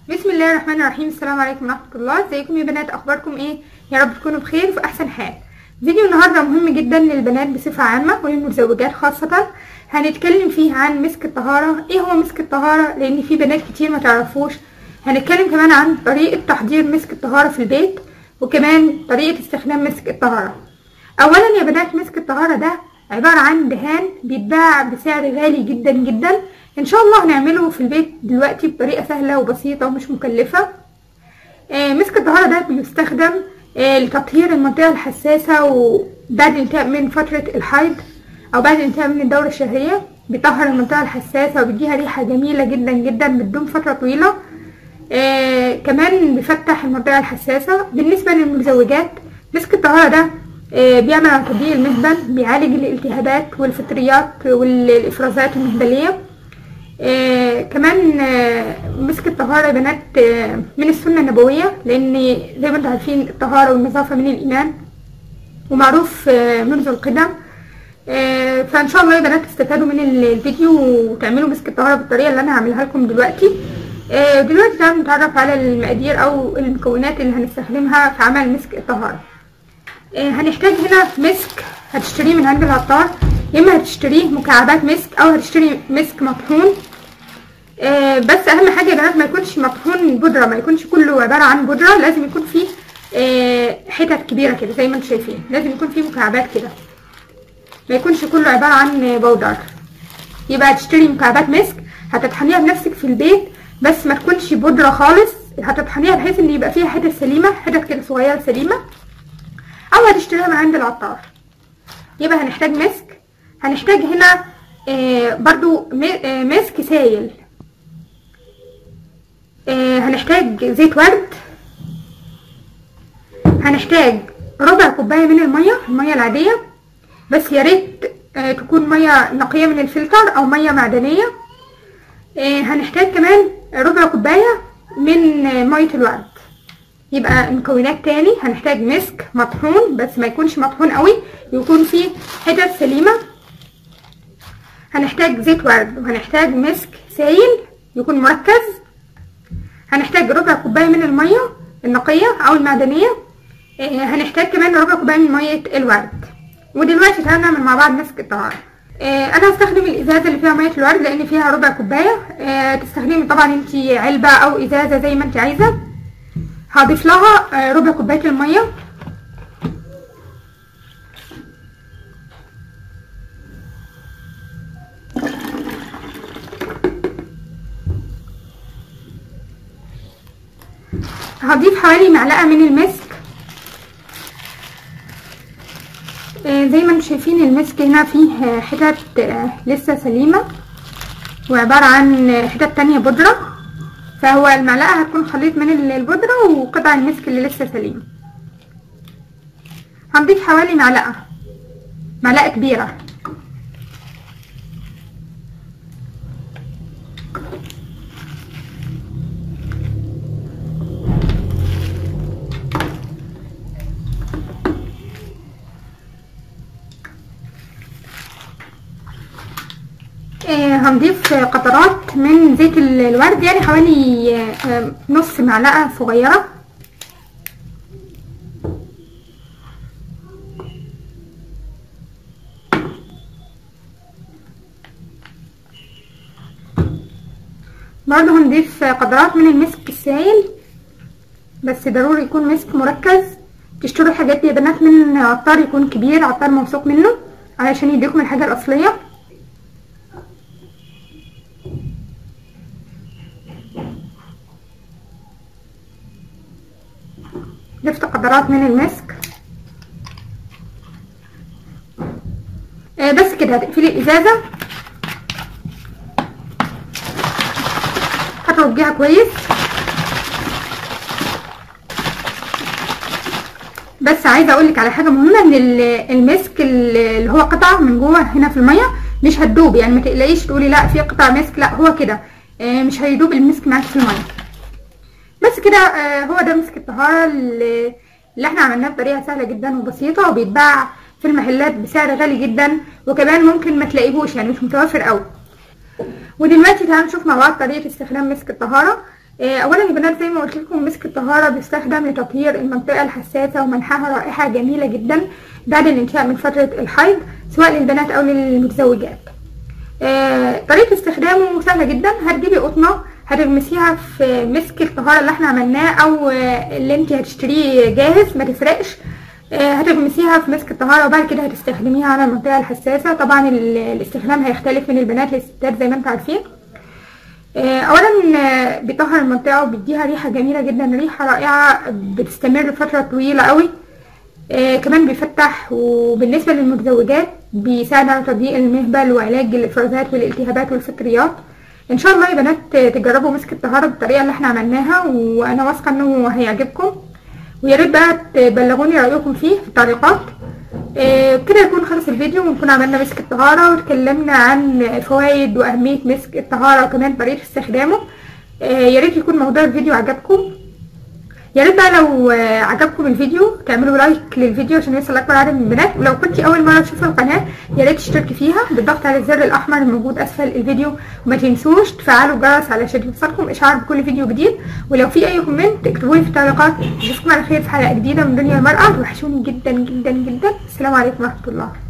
بسم الله الرحمن الرحيم. السلام عليكم ورحمه الله. ازيكم يا بنات؟ اخباركم ايه؟ يا رب تكونوا بخير وفي احسن حال. فيديو النهارده مهم جدا للبنات بصفه عامه وللمتزوجات خاصه. هنتكلم فيه عن مسك الطهاره. ايه هو مسك الطهاره؟ لان في بنات كتير ما تعرفوش. هنتكلم كمان عن طريقه تحضير مسك الطهاره في البيت، وكمان طريقه استخدام مسك الطهاره. اولا يا بنات، مسك الطهاره ده عباره عن دهان بيتباع بسعر غالي جدا جدا. ان شاء الله هنعمله في البيت دلوقتي بطريقه سهله وبسيطه ومش مكلفه. مسك الطهاره ده بيستخدم لتطهير المنطقه الحساسه، وبعد الانتهاء من فتره الحيض او بعد الانتهاء من الدوره الشهريه بيطهر المنطقه الحساسه وبيديها ريحه جميله جدا جدا بتدوم فتره طويله. كمان بيفتح المنطقه الحساسه. بالنسبه للمتزوجات، مسك الطهاره ده بيعمل على تضييق المهبل، بيعالج الالتهابات والفطريات والافرازات المهبليه. كمان مسك الطهارة يا بنات من السنة النبوية، لان زي ما انتم عارفين الطهارة والنظافة من الإيمان ومعروف منذ القدم. فان شاء الله يا بنات تستفادوا من الفيديو وتعملوا مسك الطهارة بالطريقة اللي انا هعملها لكم دلوقتي. دلوقتي تعالوا نتعرف على المقادير او المكونات اللي هنستخدمها في عمل مسك الطهارة. هنحتاج هنا مسك هتشتريه من عند العطار، يا اما هتشتريه مكعبات مسك او هتشتري مسك مطحون. بس اهم حاجه يا بنات ما يكونش مطحون بودره، ما يكونش كله عباره عن بودره، لازم يكون فيه حتت كبيره كده زي ما انتم شايفين، لازم يكون فيه مكعبات كده، ما يكونش كله عباره عن بودر. يبقى هتشتري مكعبات مسك هتطحنيها بنفسك في البيت، بس ما تكونش بودره خالص، هتطحنيها بحيث ان يبقى فيها حتت سليمه، حتت كده صغيره سليمه، او هتشتريها من عند العطار. يبقى هنحتاج مسك. هنحتاج هنا برضو مسك سايل. هنحتاج زيت ورد. هنحتاج ربع كوبايه من الميه العاديه، بس يا ريت تكون ميه نقيه من الفلتر او ميه معدنيه. هنحتاج كمان ربع كوبايه من ميه الورد. يبقى المكونات تاني، هنحتاج مسك مطحون بس ما يكونش مطحون قوي، يكون فيه حتت سليمه. هنحتاج زيت ورد، وهنحتاج مسك سايل يكون مركز. هنحتاج ربع كوبايه من الميه النقيه او المعدنيه. هنحتاج كمان ربع كوبايه من ميه الورد. ودلوقتي تعالوا نعمل مع بعض مسك الطهاره. انا هستخدم الازازه اللي فيها ميه الورد لان فيها ربع كوبايه. تستخدمي طبعا انت علبه او ازازه زي ما انت عايزه. هضيف لها ربع كوبايه الميه. هضيف حوالي معلقه من المسك. زي ما انتم شايفين المسك هنا فيه حتت لسه سليمه وعباره عن حتت تانية بودره، فهو المعلقه هتكون خليط من البودره وقطع المسك اللي لسه سليم. هنضيف حوالي معلقه كبيره. هنضيف قطرات من زيت الورد، يعني حوالي نص معلقه صغيره. برضه هنضيف قطرات من المسك السائل، بس ضروري يكون مسك مركز. تشتروا الحاجات دي يا بنات من عطار يكون كبير، عطار موثوق منه، علشان يديكم الحاجه الاصليه. ضفت قطرات من المسك. بس كده هتقفلي الازازه، هترجيها كويس. بس عايزه اقولك على حاجه مهمه، ان المسك اللي هو قطع من جوه هنا في الميه مش هتدوب، يعني ما تقلقيش تقولي لا في قطع مسك، لا هو كده مش هيدوب المسك معاك في الميه. بس كده هو ده مسك الطهاره اللي احنا عملناه بطريقه سهله جدا وبسيطه، وبيتباع في المحلات بسعر غالي جدا، وكمان ممكن ما تلاقيهوش، يعني مش متوفر قوي. ودلوقتي تعالوا نشوف مع بعض طريقه استخدام مسك الطهاره. اولا يا بنات زي ما قلت لكم مسك الطهاره بيستخدم لتطهير المنطقه الحساسه ومنحها رائحه جميله جدا بعد الانتهاء من فتره الحيض سواء للبنات او للمتزوجات. طريقه استخدامه سهله جدا. هتجيبي قطنه هتغمسيها في مسك الطهاره اللي احنا عملناه او اللي انت هتشتريه جاهز ما تفرقش. هتغمسيها في مسك الطهاره وبعد كده هتستخدميها على المنطقه الحساسه. طبعا الاستخدام هيختلف من البنات للستات زي ما انتم عارفين. اولا بيطهر المنطقه وبيديها ريحه جميله جدا، ريحه رائعه بتستمر لفتره طويله قوي. كمان بيفتح، وبالنسبه للمتزوجات بيساعد على تضييق المهبل وعلاج الافرازات والالتهابات والفطريات. ان شاء الله يا بنات تجربوا مسك الطهاره بالطريقه اللي احنا عملناها، وانا واثقه انه هيعجبكم. ويا ريت بقى تبلغوني رايكم فيه في التعليقات. كده يكون خلص الفيديو ونكون عملنا مسك الطهاره واتكلمنا عن فوائد واهميه مسك الطهاره وكمان طريقه استخدامه. يا ريت يكون موضوع الفيديو عجبكم. يا ريت بقى لو عجبكم الفيديو تعملوا لايك للفيديو عشان يوصل اكبر عدد من البنات. ولو كنتي اول مره تشوفي القناه يا ريت تشتركي فيها بالضغط على الزر الاحمر الموجود اسفل الفيديو، وما تنسوش تفعلوا الجرس علشان يوصلكم اشعار بكل فيديو جديد. ولو في اي كومنت اكتبوا لي في التعليقات. اشوفكم على خير في حلقه جديده من دنيا المراه. وحشوني جدا جدا جدا. السلام عليكم ورحمه الله.